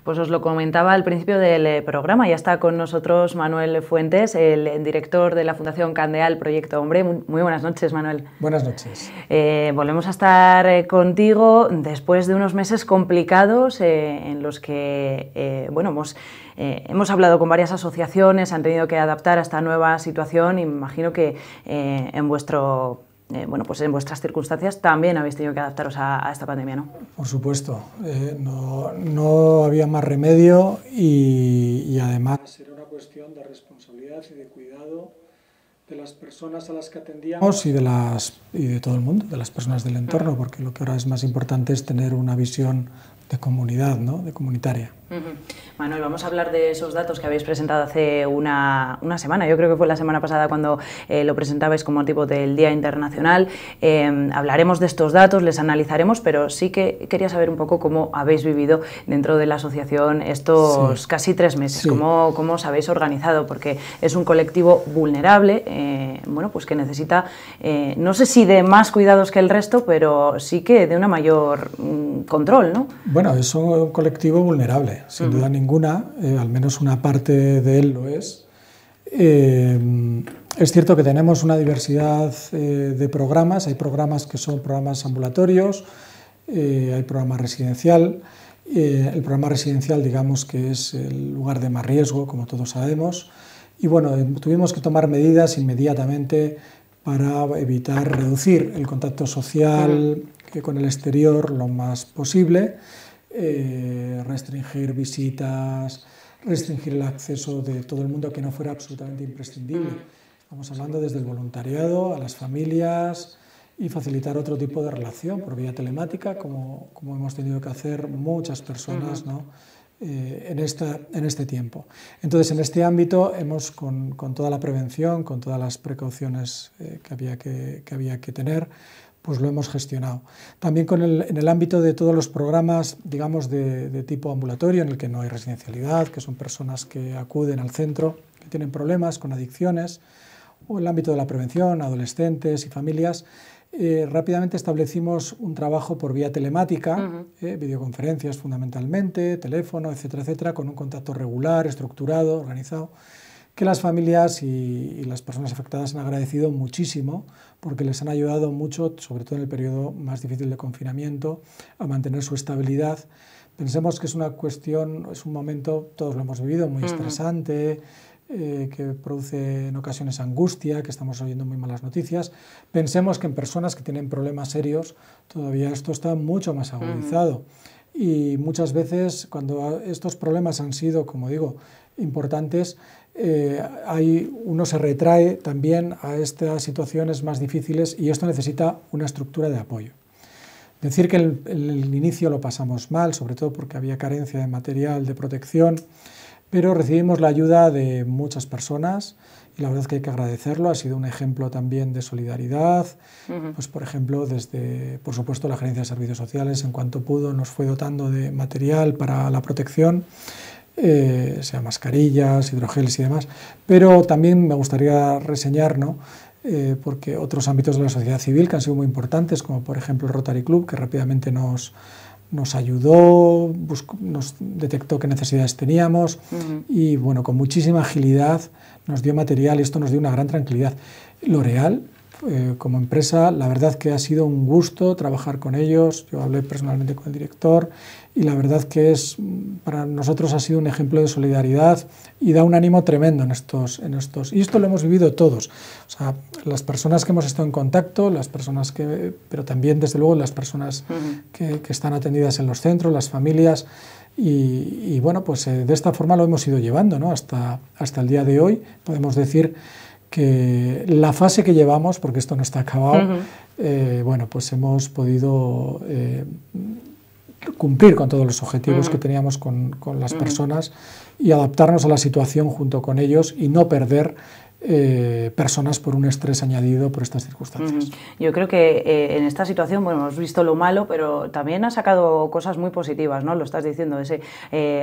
Pues os lo comentaba al principio del programa, ya está con nosotros Manuel Fuentes, el director de la Fundación Candeal Proyecto Hombre. Muy buenas noches, Manuel. Buenas noches. Volvemos a estar contigo después de unos meses complicados en los que hemos hablado con varias asociaciones, han tenido que adaptar a esta nueva situación y me imagino que en vuestras circunstancias también habéis tenido que adaptaros a esta pandemia, ¿no? Por supuesto, no había más remedio y además era una cuestión de responsabilidad y de cuidado de las personas a las que atendíamos y de todo el mundo, de las personas del entorno, porque lo que ahora es más importante es tener una visión de comunidad, ¿no? De comunitaria. Manuel, vamos a hablar de esos datos que habéis presentado hace una semana, yo creo que fue la semana pasada cuando lo presentabais con motivo del Día Internacional. Hablaremos de estos datos, les analizaremos, pero sí que quería saber un poco cómo habéis vivido dentro de la asociación estos casi 3 meses, cómo os habéis organizado, porque es un colectivo vulnerable, pues que necesita, no sé si de más cuidados que el resto, pero sí que de una mayor control, ¿no? Bueno, es un colectivo vulnerable, sin duda ninguna, al menos una parte de él lo es. Es cierto que tenemos una diversidad de programas, hay programas que son programas ambulatorios, hay programa residencial. El programa residencial, digamos que es el lugar de más riesgo, como todos sabemos, y bueno, tuvimos que tomar medidas inmediatamente para reducir el contacto social con el exterior lo más posible, restringir visitas, restringir el acceso de todo el mundo que no fuera absolutamente imprescindible. Estamos hablando desde el voluntariado a las familias y facilitar otro tipo de relación por vía telemática, como hemos tenido que hacer muchas personas, ¿no? En este tiempo. Entonces, en este ámbito hemos, con toda la prevención, con todas las precauciones que había que tener, pues lo hemos gestionado. También en el ámbito de todos los programas, digamos, de tipo ambulatorio, en el que no hay residencialidad, que son personas que acuden al centro, que tienen problemas con adicciones, o en el ámbito de la prevención, adolescentes y familias, rápidamente establecimos un trabajo por vía telemática, videoconferencias fundamentalmente, teléfono, etcétera, etcétera, con un contacto regular, estructurado, organizado, que las familias y las personas afectadas han agradecido muchísimo porque les han ayudado mucho, sobre todo en el periodo más difícil de confinamiento, a mantener su estabilidad. Pensemos que es una cuestión, es un momento, todos lo hemos vivido, muy estresante, que produce en ocasiones angustia, que estamos oyendo muy malas noticias. Pensemos que en personas que tienen problemas serios todavía esto está mucho más agudizado. Y muchas veces cuando estos problemas han sido, como digo, importantes, uno se retrae también a estas situaciones más difíciles y esto necesita una estructura de apoyo. Decir que el inicio lo pasamos mal, sobre todo porque había carencia de material de protección, pero recibimos la ayuda de muchas personas y la verdad es que hay que agradecerlo, ha sido un ejemplo también de solidaridad, pues por ejemplo desde, por supuesto, la Gerencia de Servicios Sociales en cuanto pudo nos fue dotando de material para la protección, sea mascarillas, hidrogeles y demás, pero también me gustaría reseñar, ¿no? Porque otros ámbitos de la sociedad civil que han sido muy importantes, como por ejemplo el Rotary Club, que rápidamente nos ayudó, nos detectó qué necesidades teníamos y bueno, con muchísima agilidad nos dio material y esto nos dio una gran tranquilidad. L'Oréal, como empresa, la verdad que ha sido un gusto trabajar con ellos, yo hablé personalmente con el director y la verdad que para nosotros ha sido un ejemplo de solidaridad y da un ánimo tremendo en estos y esto lo hemos vivido todos, o sea, las personas que hemos estado en contacto, pero también desde luego las personas que están atendidas en los centros, las familias y bueno, pues de esta forma lo hemos ido llevando, ¿no? hasta el día de hoy. Podemos decir que la fase que llevamos, porque esto no está acabado, bueno, pues hemos podido cumplir con todos los objetivos que teníamos con las personas y adaptarnos a la situación junto con ellos y no perder personas por un estrés añadido por estas circunstancias. Yo creo que en esta situación, bueno, hemos visto lo malo, pero también ha sacado cosas muy positivas, ¿no? Lo estás diciendo, ese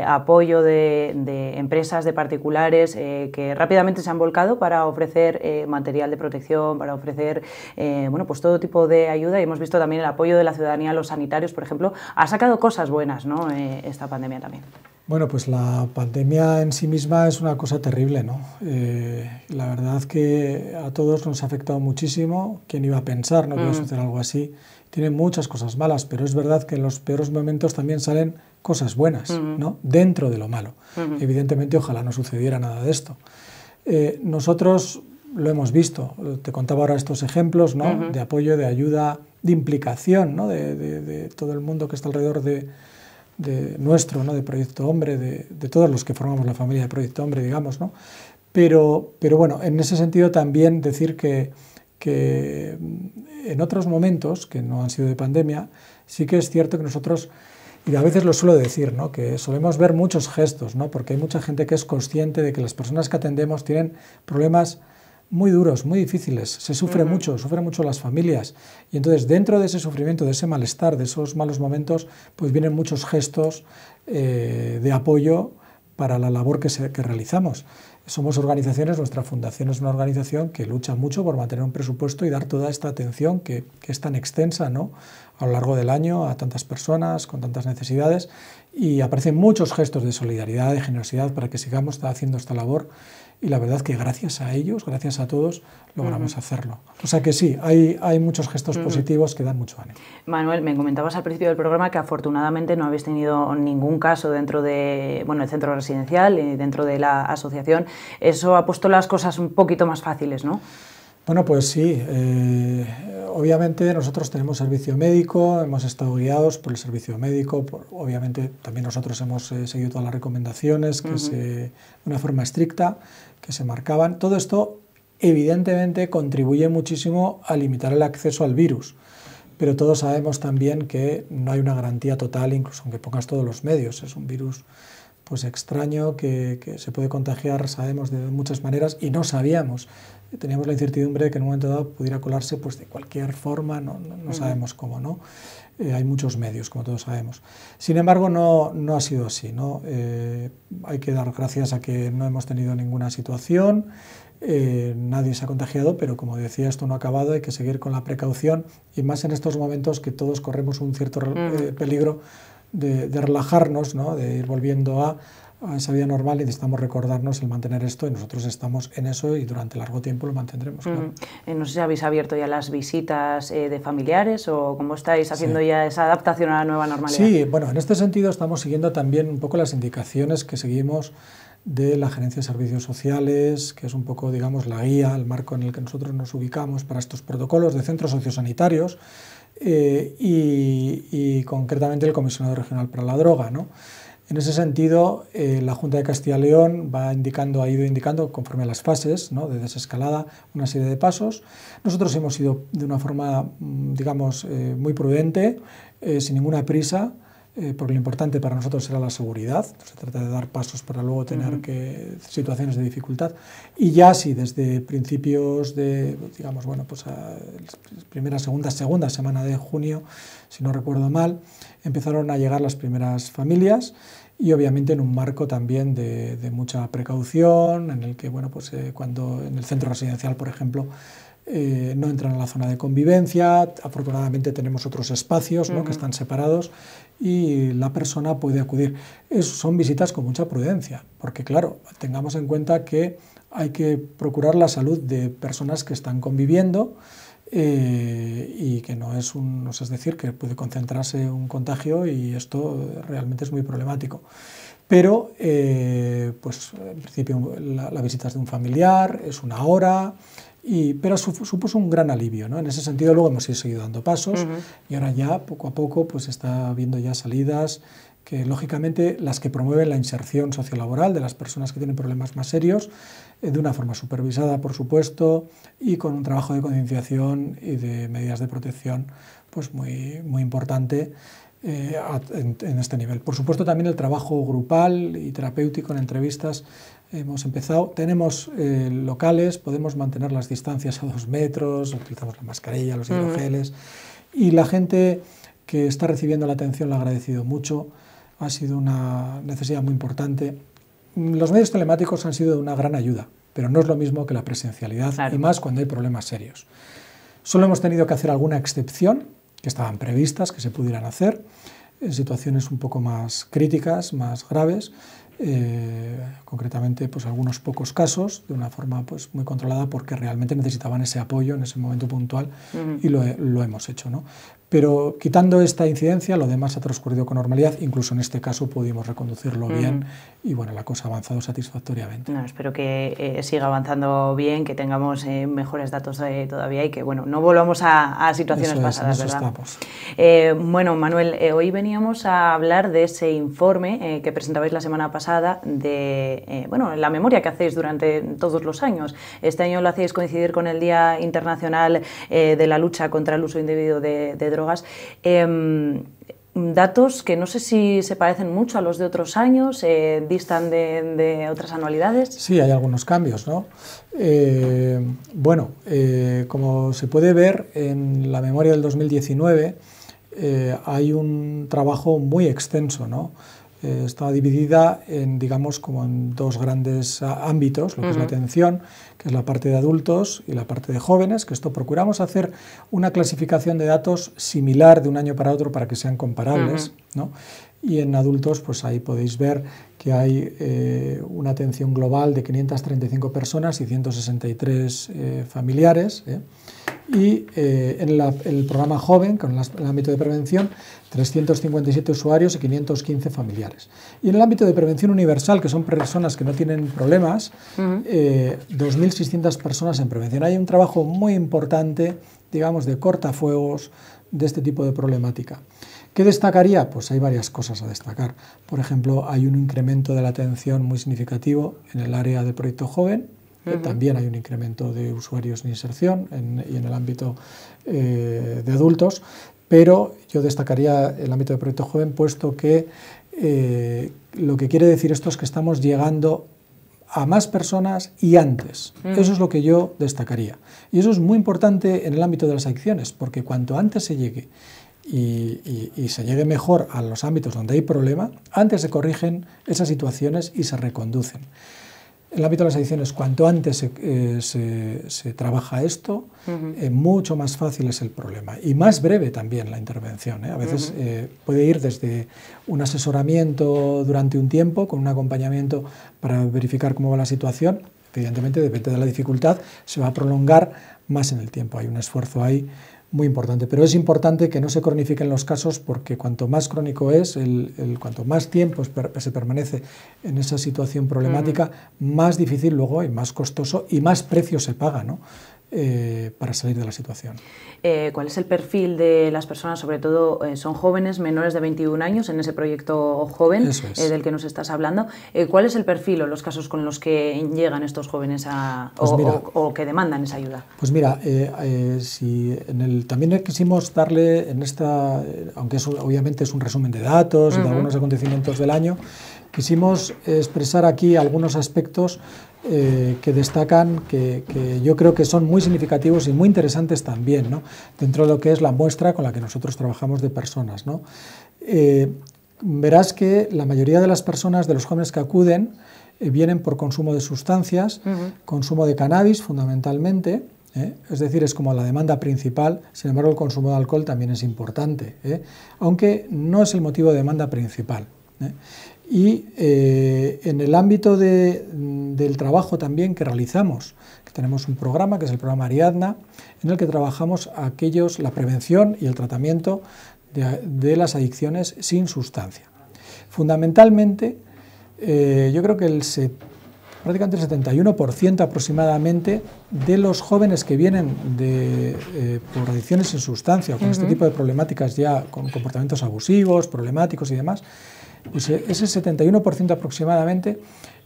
apoyo de empresas, de particulares que rápidamente se han volcado para ofrecer material de protección, para ofrecer, bueno, pues todo tipo de ayuda, y hemos visto también el apoyo de la ciudadanía a los sanitarios, por ejemplo. Ha sacado cosas buenas, ¿no? Esta pandemia también. Bueno, pues la pandemia en sí misma es una cosa terrible, ¿no? La verdad que a todos nos ha afectado muchísimo. ¿Quién iba a pensar, no, que iba a suceder algo así? Tiene muchas cosas malas, pero es verdad que en los peores momentos también salen cosas buenas, ¿no? Dentro de lo malo. Evidentemente, ojalá no sucediera nada de esto. Nosotros lo hemos visto. Te contaba ahora estos ejemplos, ¿no? De apoyo, de ayuda, de implicación, ¿no? de todo el mundo que está alrededor de nuestro, ¿no? De Proyecto Hombre, de todos los que formamos la familia de Proyecto Hombre, digamos, ¿no? Pero bueno, en ese sentido también decir que en otros momentos, que no han sido de pandemia, sí que es cierto que nosotros, y a veces lo suelo decir, ¿no? Que solemos ver muchos gestos, ¿no? Porque hay mucha gente que es consciente de que las personas que atendemos tienen problemas muy duros, muy difíciles, se sufren mucho las familias, y entonces dentro de ese sufrimiento, de ese malestar, de esos malos momentos, pues vienen muchos gestos de apoyo para la labor que realizamos. Somos organizaciones, nuestra fundación es una organización que lucha mucho por mantener un presupuesto y dar toda esta atención que es tan extensa, ¿no? A lo largo del año a tantas personas con tantas necesidades, y aparecen muchos gestos de solidaridad, de generosidad para que sigamos haciendo esta labor, y la verdad que gracias a ellos, gracias a todos, logramos hacerlo. O sea que sí, hay muchos gestos positivos que dan mucho ánimo. Manuel, me comentabas al principio del programa que afortunadamente no habéis tenido ningún caso dentro de, bueno, el centro residencial y dentro de la asociación. Eso ha puesto las cosas un poquito más fáciles, ¿no? Bueno, pues sí. Obviamente nosotros tenemos servicio médico, hemos estado guiados por el servicio médico, obviamente también nosotros hemos seguido todas las recomendaciones de una forma estricta que se marcaban. Todo esto evidentemente contribuye muchísimo a limitar el acceso al virus, pero todos sabemos también que no hay una garantía total, incluso aunque pongas todos los medios. Es un virus pues extraño que se puede contagiar, sabemos, de muchas maneras, y no sabíamos. Teníamos la incertidumbre de que en un momento dado pudiera colarse pues de cualquier forma, no sabemos cómo, ¿no? Hay muchos medios, como todos sabemos. Sin embargo, no ha sido así, ¿no? Hay que dar gracias a que no hemos tenido ninguna situación, nadie se ha contagiado, pero como decía, esto no ha acabado, hay que seguir con la precaución, y más en estos momentos que todos corremos un cierto peligro de relajarnos, ¿no? De ir volviendo a esa vida normal, y necesitamos recordarnos el mantener esto, y nosotros estamos en eso y durante largo tiempo lo mantendremos. Claro. No sé si habéis abierto ya las visitas de familiares o cómo estáis haciendo ya esa adaptación a la nueva normalidad. Sí, bueno, en este sentido estamos siguiendo también un poco las indicaciones que seguimos de la Gerencia de Servicios Sociales, que es un poco, digamos, la guía, el marco en el que nosotros nos ubicamos para estos protocolos de centros sociosanitarios, y concretamente el Comisionado Regional para la Droga, ¿no? En ese sentido, la Junta de Castilla y León ha ido indicando, conforme a las fases, ¿no? De desescalada, una serie de pasos. Nosotros hemos ido de una forma, digamos, muy prudente, sin ninguna prisa, porque lo importante para nosotros era la seguridad. No se trata de dar pasos para luego tener situaciones de dificultad. Y ya sí, desde principios de, digamos, bueno, pues a primera, segunda semana de junio, si no recuerdo mal, empezaron a llegar las primeras familias, y obviamente en un marco también de mucha precaución, en el que, bueno, pues cuando en el centro residencial, por ejemplo, no entran a la zona de convivencia, afortunadamente tenemos otros espacios, ¿no? Que están separados, y la persona puede acudir. Son visitas con mucha prudencia, porque claro, tengamos en cuenta que hay que procurar la salud de personas que están conviviendo, y que no es decir, que puede concentrarse un contagio, y esto realmente es muy problemático. Pero, pues en principio la visita es de un familiar, es una hora, pero supuso un gran alivio, ¿no? En ese sentido luego hemos seguido dando pasos, y ahora ya poco a poco pues está habiendo ya salidas que lógicamente las que promueven la inserción sociolaboral de las personas que tienen problemas más serios, de una forma supervisada, por supuesto, y con un trabajo de concienciación y de medidas de protección pues muy importante, en este nivel. Por supuesto, también el trabajo grupal y terapéutico en entrevistas hemos empezado. Tenemos locales, podemos mantener las distancias a 2 metros, utilizamos la mascarilla, los hidrogeles, y la gente que está recibiendo la atención lo ha agradecido mucho. Ha sido una necesidad muy importante. Los medios telemáticos han sido de una gran ayuda, pero no es lo mismo que la presencialidad, claro, y más cuando hay problemas serios. Solo hemos tenido que hacer alguna excepción, que estaban previstas, que se pudieran hacer, en situaciones un poco más críticas, más graves, concretamente pues algunos pocos casos, de una forma pues muy controlada, porque realmente necesitaban ese apoyo en ese momento puntual, y lo hemos hecho, ¿no? Pero quitando esta incidencia, lo demás ha transcurrido con normalidad, incluso en este caso pudimos reconducirlo bien, y bueno, la cosa ha avanzado satisfactoriamente. No, espero que siga avanzando bien, que tengamos mejores datos todavía y que bueno, no volvamos a situaciones pasadas, ¿verdad? Bueno, Manuel, hoy veníamos a hablar de ese informe que presentabais la semana pasada de bueno, la memoria que hacéis durante todos los años. Este año lo hacéis coincidir con el Día Internacional de la Lucha contra el Uso Indebido de Drogas. Datos que no sé si se parecen mucho a los de otros años, distan de otras anualidades. Sí, hay algunos cambios, ¿no? Bueno, como se puede ver en la memoria del 2019, hay un trabajo muy extenso, ¿no? Está dividida en, digamos, como en 2 grandes ámbitos, lo que es la atención, que es la parte de adultos, y la parte de jóvenes, que esto procuramos hacer una clasificación de datos similar de un año para otro para que sean comparables, ¿no? Y en adultos, pues ahí podéis ver que hay una atención global de 535 personas y 163 familiares, y en el programa joven, con el ámbito de prevención, 357 usuarios y 515 familiares. Y en el ámbito de prevención universal, que son personas que no tienen problemas, 2.600 personas en prevención. Hay un trabajo muy importante, digamos, de cortafuegos de este tipo de problemática. ¿Qué destacaría? Pues hay varias cosas a destacar. Por ejemplo, hay un incremento de la atención muy significativo en el área del proyecto joven. También hay un incremento de usuarios en inserción y en el ámbito de adultos, pero yo destacaría el ámbito de proyecto joven, puesto que lo que quiere decir esto es que estamos llegando a más personas y antes. Eso es lo que yo destacaría. Y eso es muy importante en el ámbito de las adicciones, porque cuanto antes se llegue y se llegue mejor a los ámbitos donde hay problema, antes se corrigen esas situaciones y se reconducen. En el ámbito de las adicciones, cuanto antes se trabaja esto, mucho más fácil es el problema y más breve también la intervención. A veces puede ir desde un asesoramiento durante un tiempo, con un acompañamiento para verificar cómo va la situación. Evidentemente, depende de la dificultad, se va a prolongar más en el tiempo. Hay un esfuerzo ahí muy importante, pero es importante que no se cronifiquen los casos, porque cuanto más crónico es, cuanto más tiempo se permanece en esa situación problemática, más difícil luego y más costoso y más precio se paga, ¿no? Para salir de la situación. ¿Cuál es el perfil de las personas? Sobre todo son jóvenes menores de 21 años en ese proyecto joven del que nos estás hablando. ¿Cuál es el perfil o los casos con los que llegan estos jóvenes o que demandan esa ayuda? Pues mira, también quisimos darle en esta, aunque eso obviamente es un resumen de datos y de algunos acontecimientos del año, quisimos expresar aquí algunos aspectos que destacan, que yo creo que son muy significativos y muy interesantes también, ¿no? Dentro de lo que es la muestra con la que nosotros trabajamos de personas, ¿no? Verás que la mayoría de las personas, de los jóvenes que acuden, vienen por consumo de sustancias, consumo de cannabis fundamentalmente, es decir, es como la demanda principal. Sin embargo, el consumo de alcohol también es importante, aunque no es el motivo de demanda principal. Y en el ámbito del trabajo también que realizamos, que tenemos un programa, que es el programa Ariadna, en el que trabajamos la prevención y el tratamiento de las adicciones sin sustancia. Fundamentalmente, yo creo que prácticamente el 71% aproximadamente de los jóvenes que vienen por adicciones sin sustancia o con este tipo de problemáticas, ya con comportamientos abusivos, problemáticos y demás, pues ese 71% aproximadamente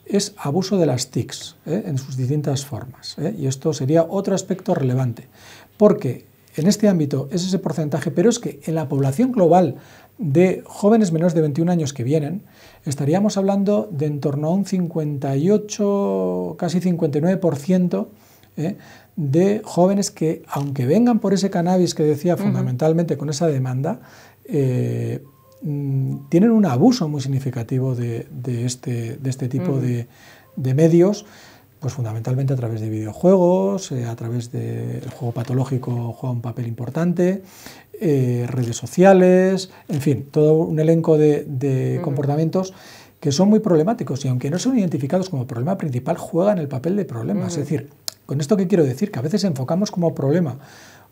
es abuso de las TICs en sus distintas formas. Y esto sería otro aspecto relevante, porque en este ámbito es ese porcentaje, pero es que en la población global de jóvenes menores de 21 años que vienen, estaríamos hablando de en torno a un 58, casi 59%, de jóvenes que, aunque vengan por ese cannabis que decía fundamentalmente con esa demanda, tienen un abuso muy significativo de este tipo de medios, pues fundamentalmente a través de videojuegos, a través del juego patológico juega un papel importante, redes sociales, en fin, todo un elenco de comportamientos que son muy problemáticos y aunque no son identificados como problema principal, juegan el papel de problema. Es decir, ¿con esto qué quiero decir? Que a veces enfocamos como problema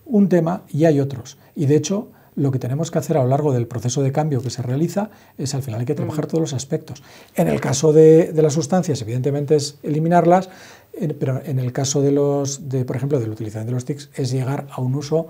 un tema y hay otros. Y de hecho, lo que tenemos que hacer a lo largo del proceso de cambio que se realiza es al final hay que trabajar todos los aspectos. En el caso de las sustancias, evidentemente es eliminarlas, pero en el caso por ejemplo, de la utilización de los TICs, es llegar a un uso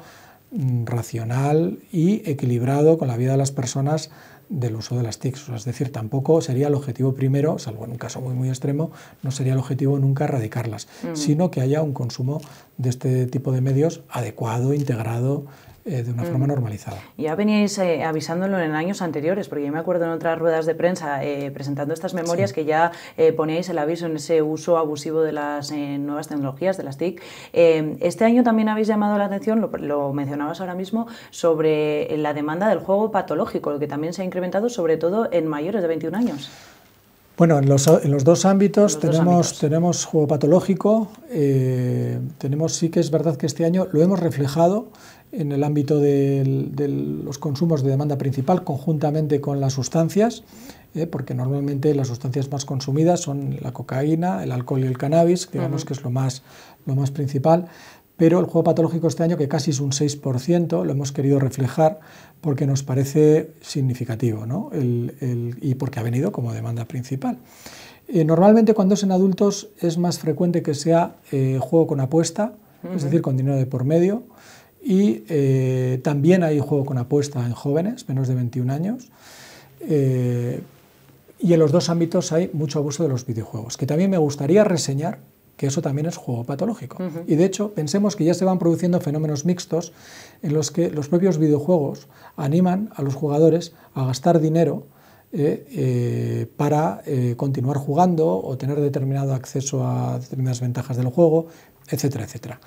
racional y equilibrado con la vida de las personas del uso de las TICs. Es decir, tampoco sería el objetivo primero, salvo en un caso muy, muy extremo, no sería el objetivo nunca erradicarlas, sino que haya un consumo de este tipo de medios adecuado, integrado, de una forma normalizada. Ya veníais avisándolo en años anteriores, porque yo me acuerdo en otras ruedas de prensa presentando estas memorias que ya poníais el aviso en ese uso abusivo de las nuevas tecnologías, de las TIC. Este año también habéis llamado la atención, lo mencionabas ahora mismo, sobre la demanda del juego patológico, lo que también se ha incrementado sobre todo en mayores de 21 años. Bueno, en los dos ámbitos tenemos juego patológico, sí que es verdad que este año lo hemos reflejado en el ámbito de los consumos de demanda principal conjuntamente con las sustancias, porque normalmente las sustancias más consumidas son la cocaína, el alcohol y el cannabis, digamos que es lo más principal, pero el juego patológico este año, que casi es un 6%, lo hemos querido reflejar porque nos parece significativo, ¿no? Y porque ha venido como demanda principal. Normalmente cuando es en adultos es más frecuente que sea juego con apuesta, es decir, con dinero de por medio, y también hay juego con apuesta en jóvenes, menos de 21 años, y en los dos ámbitos hay mucho abuso de los videojuegos, que también me gustaría reseñar que eso también es juego patológico. Y de hecho, pensemos que ya se van produciendo fenómenos mixtos en los que los propios videojuegos animan a los jugadores a gastar dinero para continuar jugando o tener determinado acceso a determinadas ventajas del juego, etcétera, etcétera.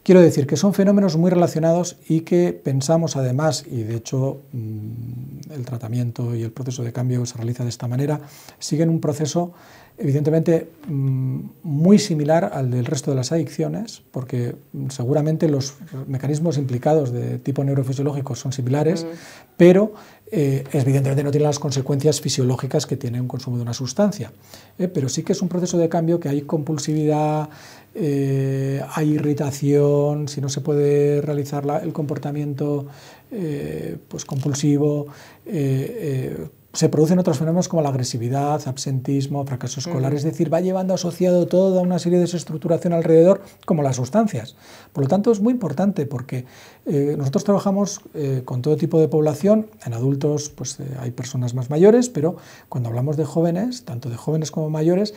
Quiero decir que son fenómenos muy relacionados y que pensamos además, y de hecho el tratamiento y el proceso de cambio se realiza de esta manera, siguen un proceso evidentemente muy similar al del resto de las adicciones, porque seguramente los mecanismos implicados de tipo neurofisiológico son similares, pero evidentemente no tienen las consecuencias fisiológicas que tiene un consumo de una sustancia. Pero sí que es un proceso de cambio que hay compulsividad, hay irritación, si no se puede realizar el comportamiento pues compulsivo, se producen otros fenómenos como la agresividad, absentismo, fracaso escolar, es decir, va llevando asociado toda una serie de desestructuración alrededor, como las sustancias. Por lo tanto, es muy importante porque nosotros trabajamos con todo tipo de población, en adultos pues hay personas más mayores, pero cuando hablamos de jóvenes, tanto de jóvenes como mayores,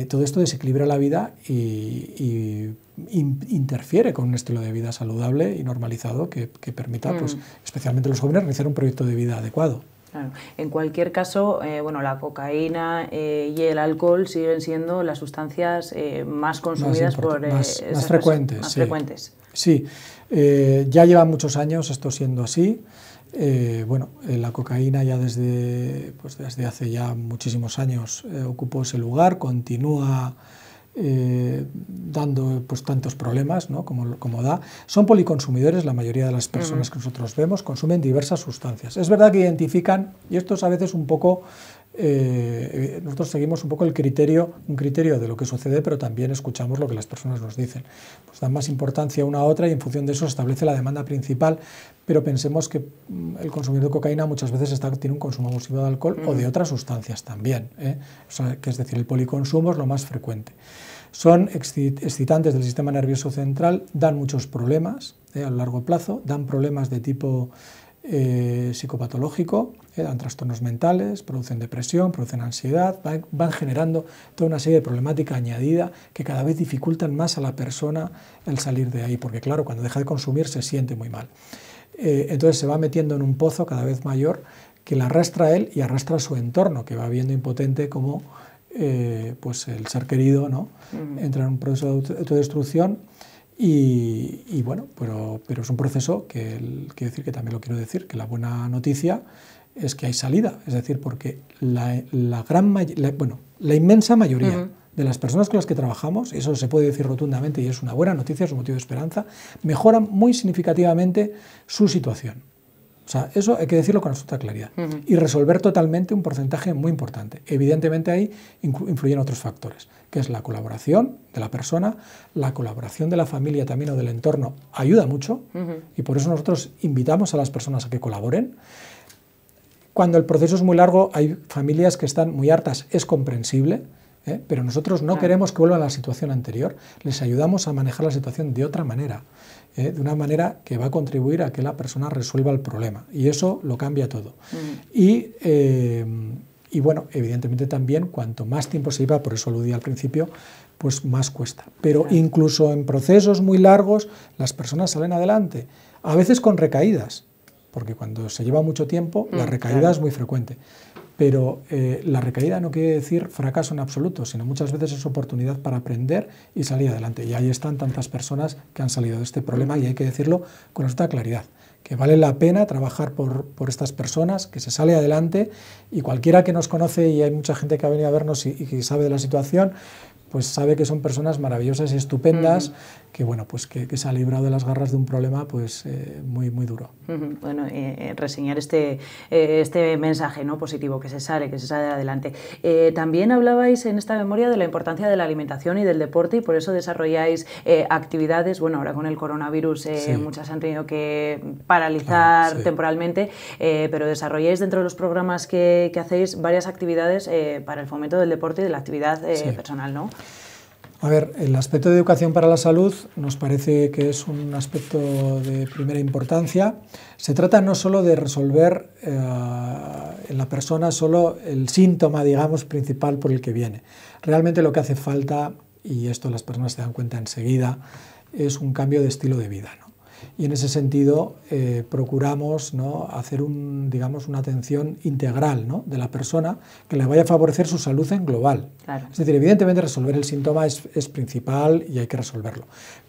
todo esto desequilibra la vida y interfiere con un estilo de vida saludable y normalizado que permita, pues, especialmente a los jóvenes, realizar un proyecto de vida adecuado. Claro. En cualquier caso, bueno, la cocaína y el alcohol siguen siendo las sustancias más consumidas más frecuentes. Más frecuentes. Sí, ya lleva muchos años esto siendo así. Bueno, la cocaína ya desde hace ya muchísimos años ocupó ese lugar, continúa dando pues tantos problemas, ¿no? como da. Son policonsumidores, la mayoría de las personas que nosotros vemos consumen diversas sustancias. Es verdad que identifican, y esto es a veces un poco, nosotros seguimos un poco un criterio de lo que sucede, pero también escuchamos lo que las personas nos dicen. Pues dan más importancia una a otra y en función de eso se establece la demanda principal, pero pensemos que el consumidor de cocaína muchas veces tiene un consumo abusivo de alcohol o de otras sustancias también, O sea, que es decir, el policonsumo es lo más frecuente. Son excitantes del sistema nervioso central, dan muchos problemas a largo plazo, dan problemas de tipo psicopatológico, dan trastornos mentales, producen depresión, producen ansiedad, van generando toda una serie de problemática añadida que cada vez dificultan más a la persona el salir de ahí, porque claro, cuando deja de consumir se siente muy mal. Entonces se va metiendo en un pozo cada vez mayor que la arrastra a él y arrastra a su entorno, que va viendo impotente como pues el ser querido, ¿no? Entra en un proceso de autodestrucción. Y bueno, pero es un proceso que, quiero decir que también lo quiero decir, que la buena noticia es que hay salida, es decir, porque la inmensa mayoría de las personas con las que trabajamos, y eso se puede decir rotundamente y es una buena noticia, es un motivo de esperanza, mejoran muy significativamente su situación. O sea, eso hay que decirlo con absoluta claridad. Y resolver totalmente un porcentaje muy importante. Evidentemente ahí influyen otros factores, que es la colaboración de la persona, la colaboración de la familia también o del entorno ayuda mucho, y por eso nosotros invitamos a las personas a que colaboren. Cuando el proceso es muy largo, hay familias que están muy hartas, es comprensible, pero nosotros no queremos que vuelvan a la situación anterior, les ayudamos a manejar la situación de otra manera. De una manera que va a contribuir a que la persona resuelva el problema. Y eso lo cambia todo. Y bueno, evidentemente también, cuanto más tiempo se lleva, por eso aludí al principio, pues más cuesta. Pero incluso en procesos muy largos, las personas salen adelante. A veces con recaídas, porque cuando se lleva mucho tiempo, la recaída es muy frecuente. Pero la recaída no quiere decir fracaso en absoluto, sino muchas veces es oportunidad para aprender y salir adelante. Y ahí están tantas personas que han salido de este problema y hay que decirlo con absoluta claridad, que vale la pena trabajar por estas personas, que se sale adelante, y cualquiera que nos conoce, y hay mucha gente que ha venido a vernos y que sabe de la situación, pues sabe que son personas maravillosas y estupendas, que bueno, pues que se ha librado de las garras de un problema pues muy, muy duro. Bueno, reseñar este mensaje, ¿no?, positivo, que se sale adelante. También hablabais en esta memoria de la importancia de la alimentación y del deporte, y por eso desarrolláis actividades. Bueno, ahora con el coronavirus muchas han tenido que paralizar temporalmente, pero desarrolláis dentro de los programas que hacéis varias actividades para el fomento del deporte y de la actividad personal, ¿no? A ver, el aspecto de educación para la salud nos parece que es un aspecto de primera importancia. Se trata no solo de resolver en la persona solo el síntoma, digamos, principal por el que viene. Realmente lo que hace falta, y esto las personas se dan cuenta enseguida, es un cambio de estilo de vida, ¿no? Y en ese sentido procuramos, ¿no?, hacer una atención integral, ¿no?, de la persona que le vaya a favorecer su salud en global. Claro. Es decir, evidentemente resolver el síntoma es principal y hay que resolverlo.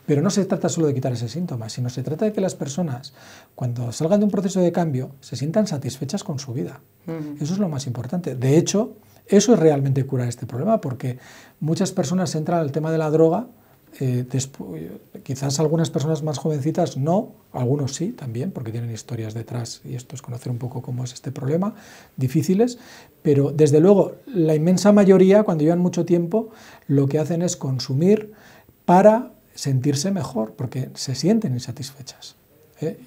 Pero no se trata solo de quitar ese síntoma, sino se trata de que las personas, cuando salgan de un proceso de cambio, se sientan satisfechas con su vida. Eso es lo más importante. De hecho, eso es realmente curar este problema, porque muchas personas entran al tema de la droga. Quizás algunas personas más jovencitas no, algunos sí también, porque tienen historias detrás, y esto es conocer un poco cómo es este problema, difíciles, pero desde luego la inmensa mayoría, cuando llevan mucho tiempo, lo que hacen es consumir para sentirse mejor, porque se sienten insatisfechas.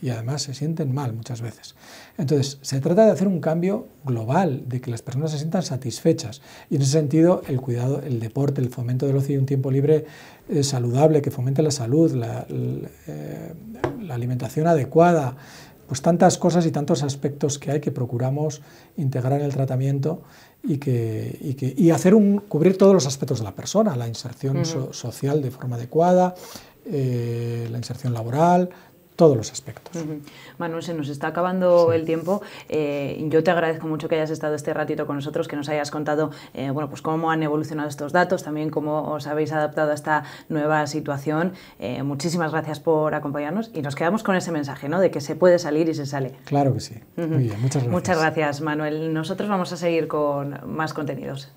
Y además se sienten mal muchas veces. Entonces, se trata de hacer un cambio global, de que las personas se sientan satisfechas. Y en ese sentido, el cuidado, el deporte, el fomento del ocio y un tiempo libre saludable, que fomente la salud, la alimentación adecuada, pues tantas cosas y tantos aspectos que hay que procuramos integrar en el tratamiento y cubrir todos los aspectos de la persona, la inserción social de forma adecuada, la inserción laboral, todos los aspectos. Manu, se nos está acabando el tiempo. Yo te agradezco mucho que hayas estado este ratito con nosotros, que nos hayas contado bueno, pues cómo han evolucionado estos datos, también cómo os habéis adaptado a esta nueva situación. Muchísimas gracias por acompañarnos y nos quedamos con ese mensaje, ¿no?, de que se puede salir y se sale. Claro que sí. Muy bien, muchas gracias. Muchas gracias, Manuel. Nosotros vamos a seguir con más contenidos.